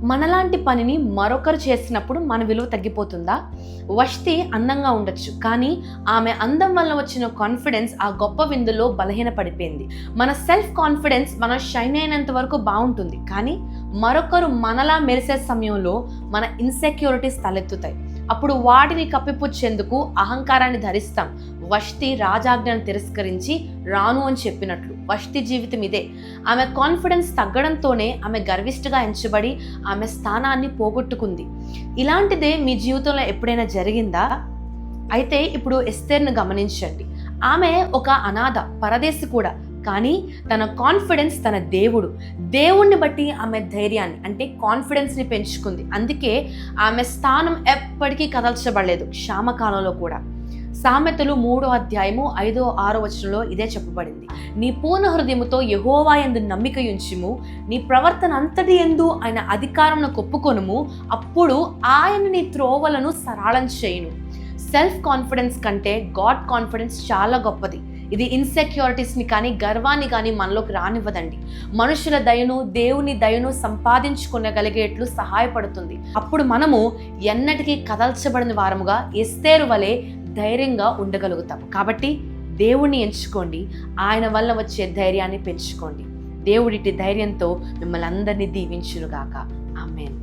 మనలాంటి పనిని మరొకరు చేసినప్పుడు మన విలువ తగ్గిపోతుందా? వష్టి అందంగా ఉండొచ్చు, కానీ ఆమె అందం వల్ల వచ్చిన కాన్ఫిడెన్స్ ఆ గొప్ప విందులో బలహీనపడిపోయింది. మన సెల్ఫ్ కాన్ఫిడెన్స్ మనం షైన్ అయినంత వరకు బాగుంటుంది, కానీ మరొకరు మనలా మెరిసే సమయంలో మన ఇన్సెక్యూరిటీస్ తలెత్తుతాయి. అప్పుడు వాటిని కప్పిపుచ్చేందుకు అహంకారాన్ని ధరిస్తాం. వష్టి రాజాజ్ఞను తిరస్కరించి రాను అని చెప్పినట్లు వష్టి జీవితం ఇదే. ఆమె కాన్ఫిడెన్స్ తగ్గడంతోనే ఆమె గర్విష్ఠగా ఎంచబడి ఆమె స్థానాన్ని పోగొట్టుకుంది. ఇలాంటిదే మీ జీవితంలో ఎప్పుడైనా జరిగిందా? అయితే ఇప్పుడు ఎస్తేర్ను గమనించండి. ఆమె ఒక అనాథ, పరదేశి కూడా, కానీ తన కాన్ఫిడెన్స్ తన దేవుణ్ణి బట్టి ఆమె ధైర్యాన్ని అంటే కాన్ఫిడెన్స్ని పెంచుకుంది. అందుకే ఆమె స్థానం ఎప్పటికీ కదల్చబడలేదు, క్షామకాలంలో కూడా. సామెతలు 3వ అధ్యాయము 5, 6 వచనంలో ఇదే చెప్పబడింది. నీ పూర్ణ హృదయముతో యెహోవా యందు నమ్మిక ఉంచుము, నీ ప్రవర్తన అంతటి యందు ఆయన అధికారమును ఒప్పుకొనుము, అప్పుడు ఆయన నీ త్రోవలను సరళం చేయును. సెల్ఫ్ కాన్ఫిడెన్స్ కంటే గాడ్ కాన్ఫిడెన్స్ చాలా గొప్పది. ఇది ఇన్సెక్యూరిటీస్ని కానీ గర్వాన్ని కానీ మనలోకి రానివ్వదండి. మనుషుల దయను, దేవుని దయను సంపాదించుకోగలిగేట్లు సహాయపడుతుంది. అప్పుడు మనము ఎన్నటికీ కదల్చబడిన వారముగా ఎస్తేరు వలె ధైర్యంగా ఉండగలుగుతాం. కాబట్టి దేవుణ్ణి ఎంచుకోండి, ఆయన వల్ల వచ్చే ధైర్యాన్ని పెంచుకోండి. దేవుడిటి ధైర్యంతో మిమ్మల్ని అందరినీ దీవించునుగాక. ఆమేన్.